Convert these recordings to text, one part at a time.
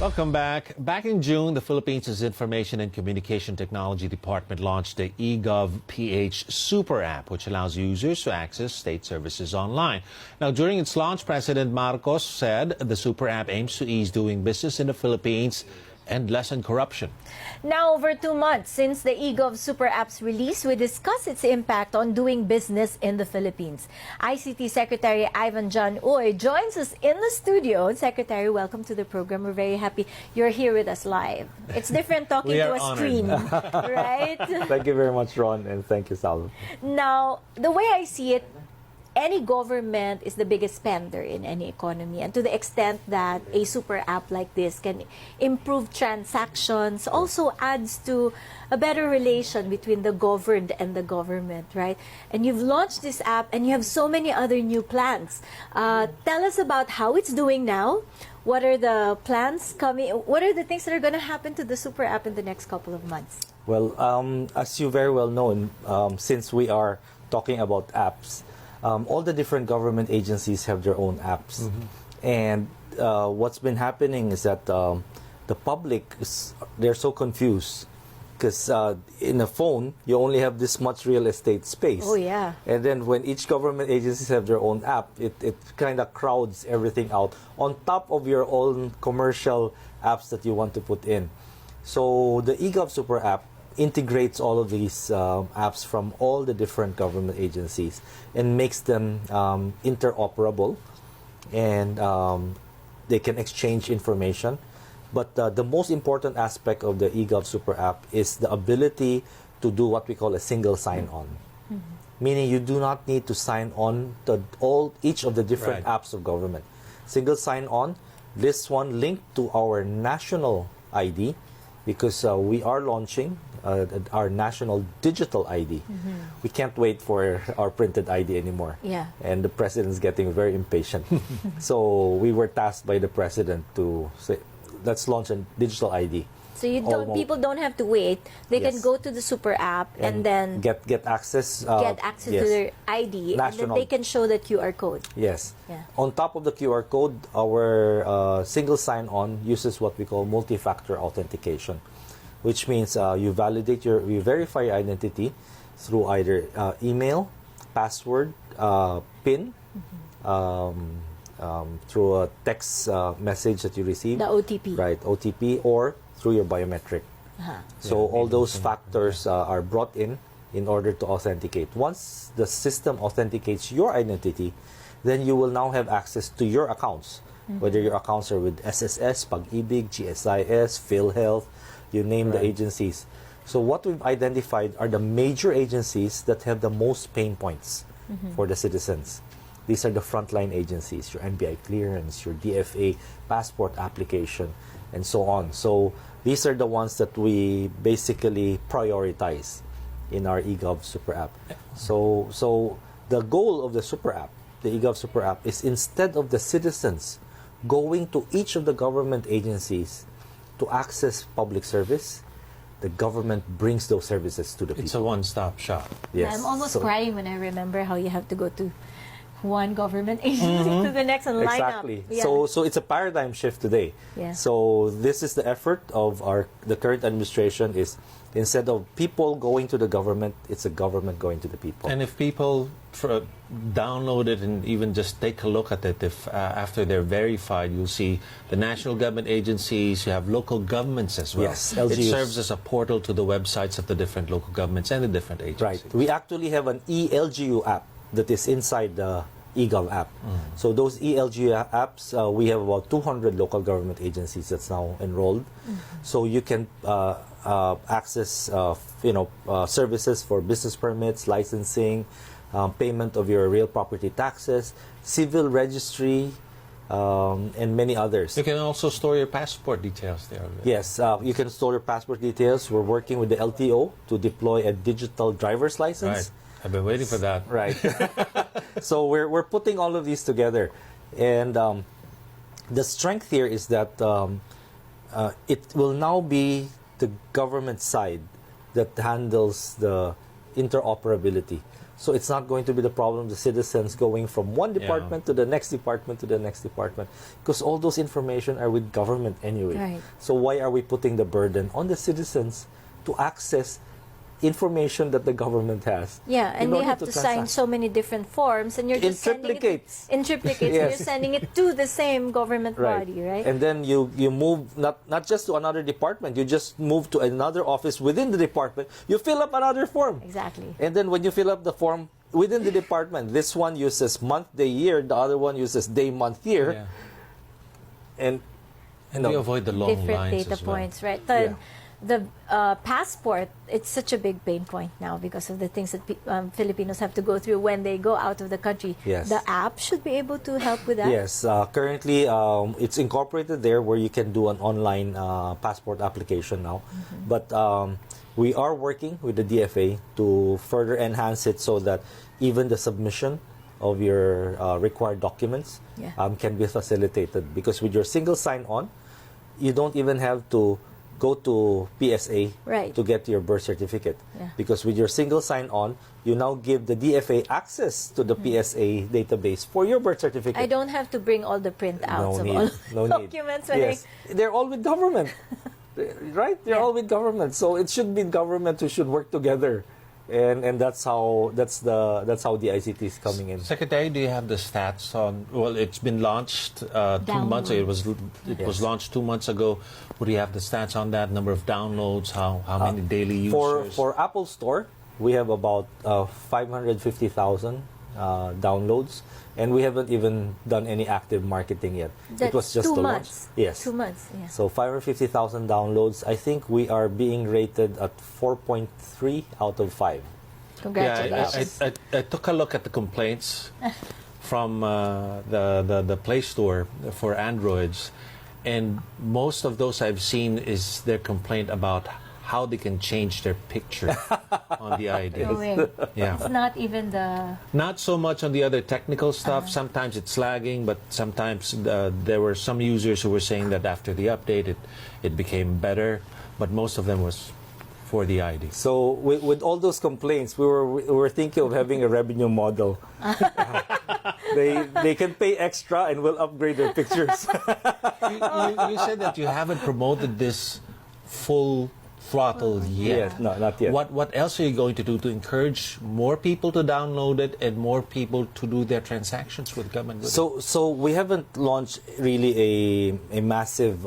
Welcome back. Back in June, the Philippines' Information and Communication Technology Department launched the eGov PH Super App, which allows users to access state services online. Now, during its launch, President Marcos said the Super App aims to ease doing business in the Philippines and lessen corruption. Now, over 2 months since the eGov Super App's release, we discuss its impact on doing business in the Philippines. ICT Secretary Ivan John Uy joins us in the studio. Secretary, welcome to the program. We're very happy you're here with us live. It's different talking to a screen, right? Thank you very much, Ron, and thank you, Sal. Now, the way I see it, any government is the biggest spender in any economy, and to the extent that a super app like this can improve transactions, also adds to a better relation between the governed and the government, right? And you've launched this app and you have so many other new plans. Tell us about how it's doing now. What are the plans coming? What are the things that are going to happen to the super app in the next couple of months? Well, as you very well know, since we are talking about apps, all the different government agencies have their own apps. And what's been happening is that the public, they're so confused because in a phone, you only have this much real estate space. Oh, yeah. And then when each government agencies have their own app, it kind of crowds everything out on top of your own commercial apps that you want to put in. So the eGov Super App integrates all of these apps from all the different government agencies and makes them interoperable, and they can exchange information. But the most important aspect of the eGov Super App is the ability to do what we call a single sign-on. Meaning you do not need to sign on to each of the different apps of government. Single sign-on, this one linked to our national ID, because we are launching our national digital ID. We can't wait for our printed ID anymore. Yeah. And the president is getting very impatient. So we were tasked by the president to say, let's launch a digital ID. So people don't have to wait. They can go to the super app and then get access. Yes. To their ID, and then they can show the QR code. Yes. Yeah. On top of the QR code, our single sign-on uses what we call multi-factor authentication, which means you verify your identity through either email, password, PIN, through a text message that you receive. The OTP. Right, OTP, or through your biometric. So all those factors are brought in order to authenticate. Once the system authenticates your identity, then you will now have access to your accounts, whether your accounts are with SSS, Pag-ibig, GSIS, PhilHealth, you name the agencies. So what we've identified are the major agencies that have the most pain points for the citizens. These are the frontline agencies, your NBI clearance, your DFA passport application, and so on. So these are the ones that we basically prioritize in our eGov Super App. So the goal of the Super App, the eGov Super App, is instead of the citizens going to each of the government agencies to access public service, the government brings those services to the people. It's a one-stop shop. Yes. I'm almost crying when I remember how you have to go to one government agency to the next and line exactly. up. Yeah. So it's a paradigm shift today. Yeah. So this is the effort of the current administration, is instead of people going to the government, it's a government going to the people. And if people download it and even just take a look at it, after they're verified, you'll see the national government agencies, you have local governments as well. Yes, It LGUs. serves as a portal to the websites of the different local governments and the different agencies. Right. We actually have an eLGU app that is inside the eGov app. So those eLGU apps, we have about 200 local government agencies that's now enrolled. So you can access services for business permits, licensing, payment of your real property taxes, civil registry, and many others. You can also store your passport details there. Yes, you can store your passport details. We're working with the LTO to deploy a digital driver's license. Right. I've been waiting for that. Right. So we're putting all of these together, and the strength here is that it will now be the government side that handles the interoperability. So it's not going to be the problem of the citizens going from one department to the next department to the next department, because all those information are with government anyway. Right. So why are we putting the burden on the citizens to access information that the government has? Yeah, and you have to sign transact. so many different forms, and you're just sending triplicates. it in triplicates. Yes. You're sending it to the same government body, right? And then you move not just to another department, you just move to another office within the department. You fill up another form. Exactly. And then when you fill up the form within the department, this one uses month, day, year, the other one uses day, month, year. Yeah. And we avoid the long Different lines data as well. points, right? Yeah. The passport, it's such a big pain point now because of the things that Filipinos have to go through when they go out of the country. Yes. The app should be able to help with that. Yes, currently it's incorporated there where you can do an online passport application now. But we are working with the DFA to further enhance it so that even the submission of your required documents can be facilitated. Because with your single sign-on, you don't even have to go to PSA to get your birth certificate. Yeah. Because with your single sign-on, you now give the DFA access to the PSA database for your birth certificate. I don't have to bring all the printouts of all documents. Yes, they're all with government, right? They're all with government, so it should be government who should work together, and that's how the ICT is coming in. Secretary, do you have the stats on? Well, it's been launched 2 months ago. It was launched 2 months ago. Would you have the stats on that? Number of downloads? How many daily users? For Apple Store, we have about 550,000 downloads, and we haven't even done any active marketing yet. That's it was just 2 the months. launch. Yes, 2 months. Yeah. So 550,000 downloads. I think we are being rated at 4.3 out of 5. Congratulations. Yeah, I took a look at the complaints from the Play Store for Androids, and most of those I've seen is their complaint about how they can change their picture on the ID. No way. Yeah. It's not even the... Not so much on the other technical stuff. Sometimes it's lagging, but sometimes there were some users who were saying that after the update it became better, but most of them was for the ID. So with all those complaints, we were thinking of having a revenue model. They can pay extra and we'll upgrade their pictures. You said that you haven't promoted this full throttle yet. Yes, no, not yet. What else are you going to do to encourage more people to download it and more people to do their transactions with government? So we haven't launched really a massive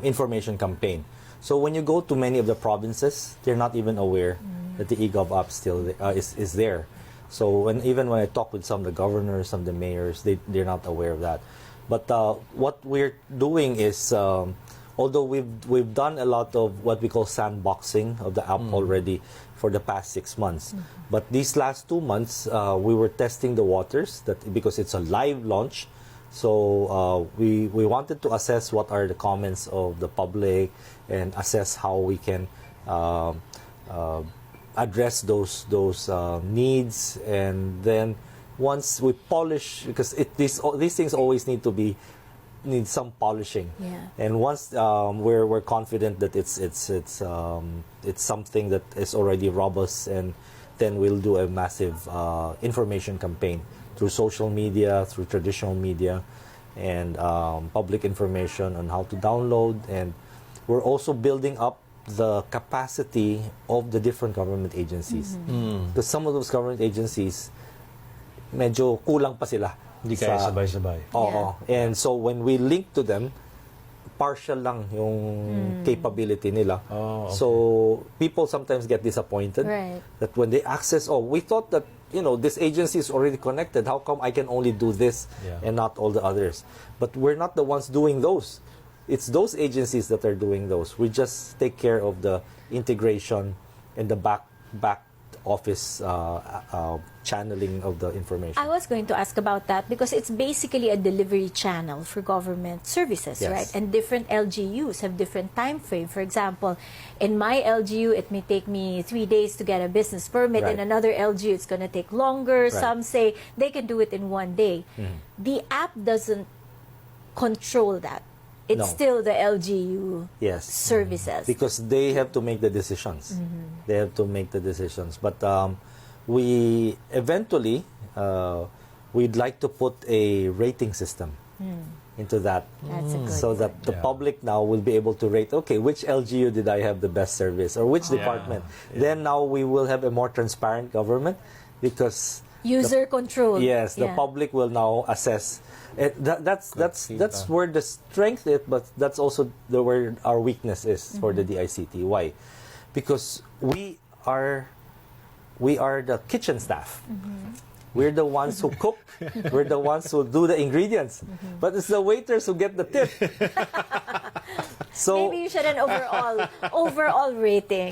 information campaign. So when you go to many of the provinces, they're not even aware that the eGov app still is there. So even when I talk with some of the governors, some of the mayors, they're not aware of that. But what we're doing is, although we've done a lot of what we call sandboxing of the app already for the past 6 months, but these last 2 months we were testing the waters because it's a live launch. So we wanted to assess what are the comments of the public and assess how we can address those needs. And then once we polish, because these things always need some polishing. Yeah. And once we're confident that it's something that is already robust, and then we'll do a massive information campaign through social media, through traditional media, and public information on how to download. And we're also building up the capacity of the different government agencies. Because some of those government agencies, medyo kulang pa sila. Hindi kaya sabay-sabay. Oo. And so when we link to them, partial lang yung capability nila. Oh, okay. So people sometimes get disappointed that when they access, we thought that this agency is already connected. How come I can only do this and not all the others? But we're not the ones doing those. It's those agencies that are doing those. We just take care of the integration and the back office channeling of the information. I was going to ask about that because it's basically a delivery channel for government services, right? And different LGUs have different time frame. For example, in my LGU, it may take me 3 days to get a business permit. In another LGU, it's going to take longer. Some say they can do it in 1 day. The app doesn't control that. It's No. still the LGU Yes. services. Because they have to make the decisions. They have to make the decisions. But we eventually we'd like to put a rating system into that, That's a good so that the Yeah. public now will be able to rate. Okay, which LGU did I have the best service, or which department? Then now we will have a more transparent government, because User control. yes, the Yeah. public will now assess. That's feedback. where the strength is, but that's also where our weakness is for the DICT. Why? Because we are the kitchen staff. We're the ones who cook. We're the ones who do the ingredients. But it's the waiters who get the tip. So Maybe you should an overall rating.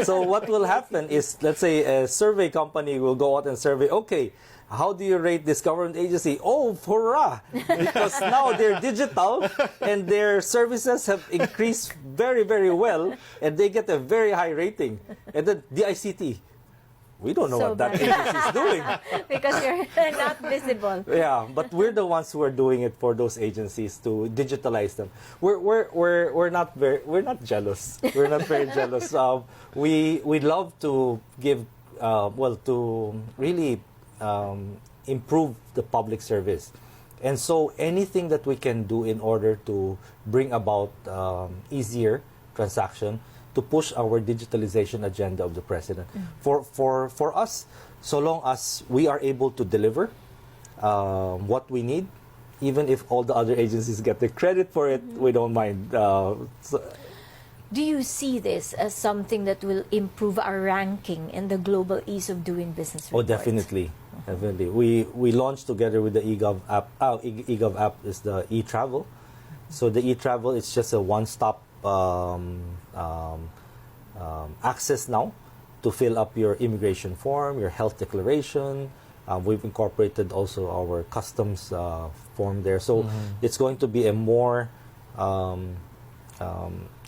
so what will happen is, let's say a survey company will go out and survey, okay, how do you rate this government agency? Oh, hurrah! Because now they're digital and their services have increased very, very well, and they get a very high rating. And then the ICT, we don't know So what that bad. agency is doing. Because you're not visible. Yeah, but we're the ones who are doing it for those agencies to digitalize them. We're not jealous. We're not very jealous. We love to give to really improve the public service, and so anything that we can do in order to bring about easier transaction, to push our digitalization agenda of the president. For us, so long as we are able to deliver what we need, even if all the other agencies get the credit for it, we don't mind. Do you see this as something that will improve our ranking in the global ease of doing business Oh, report? definitely. Definitely. We launched together with the eGov app. eGov app is the e-travel. So the e-travel is just a one-stop access now to fill up your immigration form, your health declaration. We've incorporated also our customs form there. So it's going to be a more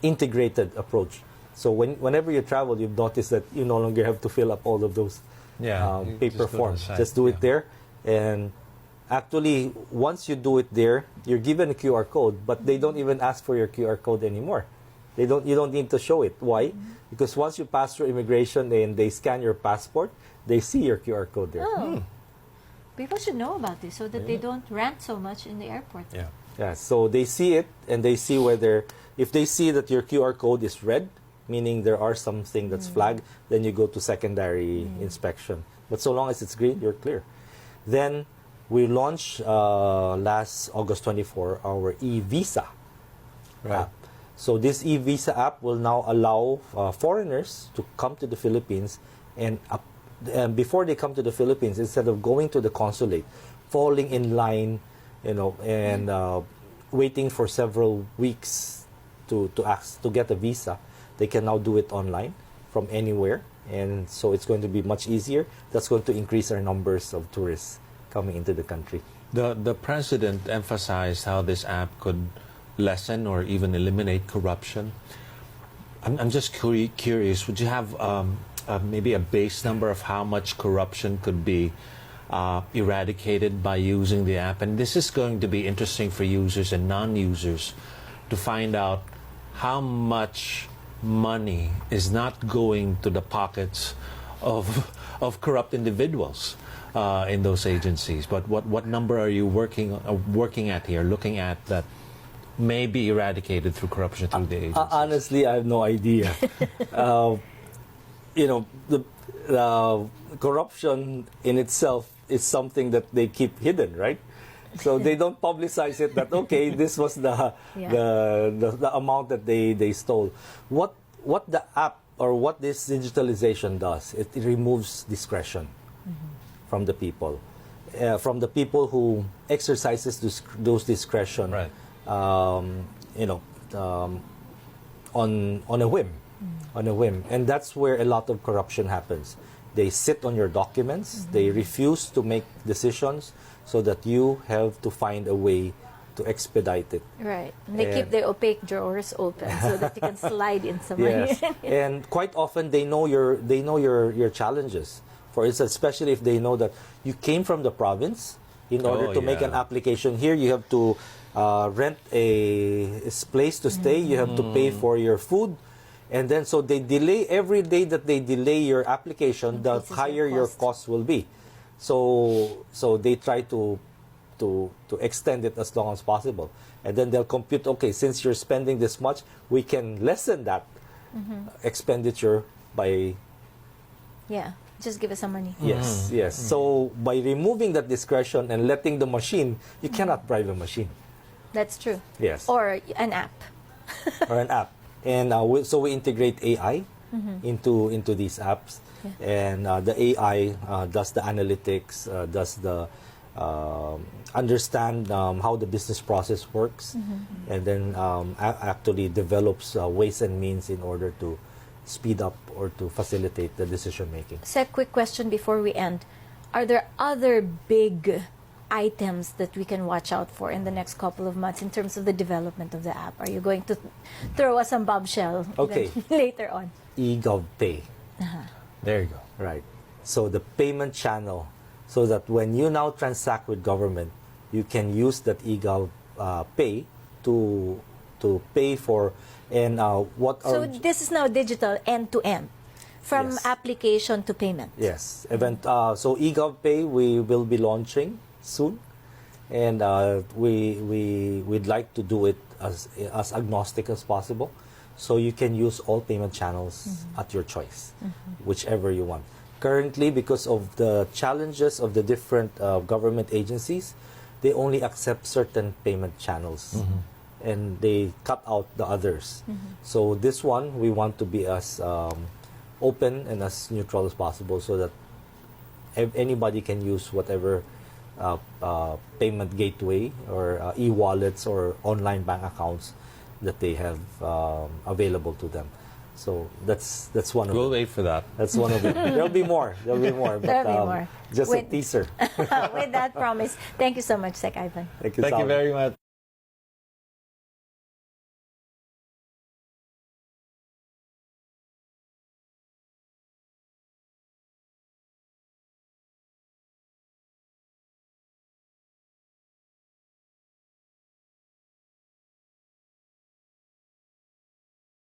integrated approach. So whenever you travel, you've noticed that you no longer have to fill up all of those You paper just go to the forms. site, Just do it yeah. there. And actually, once you do it there, you're given a QR code, but they don't even ask for your QR code anymore. You don't need to show it. Why? Because once you pass through immigration and they scan your passport, they see your QR code there. Oh. People should know about this so that they don't rant so much in the airport. Yeah. Yeah, so they see it, and they see whether, if they see that your QR code is red, meaning there are something that's flagged, then you go to secondary inspection. But so long as it's green, you're clear. Then we launched last August 24 our e-visa app. So this e-visa app will now allow foreigners to come to the Philippines, and before they come to the Philippines, instead of going to the consulate, falling in line, and waiting for several weeks to get a visa, they can now do it online from anywhere, and so it's going to be much easier. That's going to increase our numbers of tourists coming into the country. The president emphasized how this app could lessen or even eliminate corruption. I'm just curious, would you have maybe a base number of how much corruption could be eradicated by using the app? And this is going to be interesting for users and non-users to find out how much money is not going to the pockets of corrupt individuals in those agencies. But what number are you working at here, looking at that may be eradicated through corruption through the agencies? Honestly, I have no idea. The corruption in itself is something that they keep hidden, right? So they don't publicize it that, okay, this was the amount that they stole. What the app or what this digitalization does, it removes discretion from the people. From the people who exercises those discretion, Right. on a whim, and that's where a lot of corruption happens. They sit on your documents. They refuse to make decisions, so that you have to find a way to expedite it. Right. And they keep the opaque drawers open so that you can slide in some money. Yes, and quite often they know your challenges. For instance, especially if they know that you came from the province in order to make an application. Here, you have to rent a place to stay. You have to pay for your food. And then, so they delay, every day that they delay your application, the higher your cost will be. So they try to extend it as long as possible. And then they'll compute, okay, since you're spending this much, we can lessen that expenditure by... Yeah, just give us some money. Yes, yes. So by removing that discretion and letting the machine, you cannot bribe a machine. That's true. Yes. Or an app. Or an app. And so we integrate AI into these apps. Yeah. And the AI does the analytics, does the understand how the business process works, and then actually develops ways and means in order to speed up or to facilitate the decision making. Sec, quick question before we end. Are there other big items that we can watch out for in the next couple of months in terms of the development of the app? Are you going to throw us some bombshell later on? eGov Pay. There you go. Right. So the payment channel, so that when you now transact with government, you can use that eGov Pay to pay for, and So this is now digital end-to-end, from Yes. application to payment. Yes. So eGov Pay we will be launching soon, and we'd like to do it as agnostic as possible, so you can use all payment channels at your choice, whichever you want. Currently, because of the challenges of the different government agencies, they only accept certain payment channels, and they cut out the others. So this one, we want to be as open and as neutral as possible, so that anybody can use whatever payment gateway or e-wallets or online bank accounts that they have available to them. So that's one of We'll it. wait for that. That's one of it. There'll be more. But, There'll be more. Just a With- teaser. With that promise, thank you so much, Sec Ivan. Thank you, Thank you Salma. very much.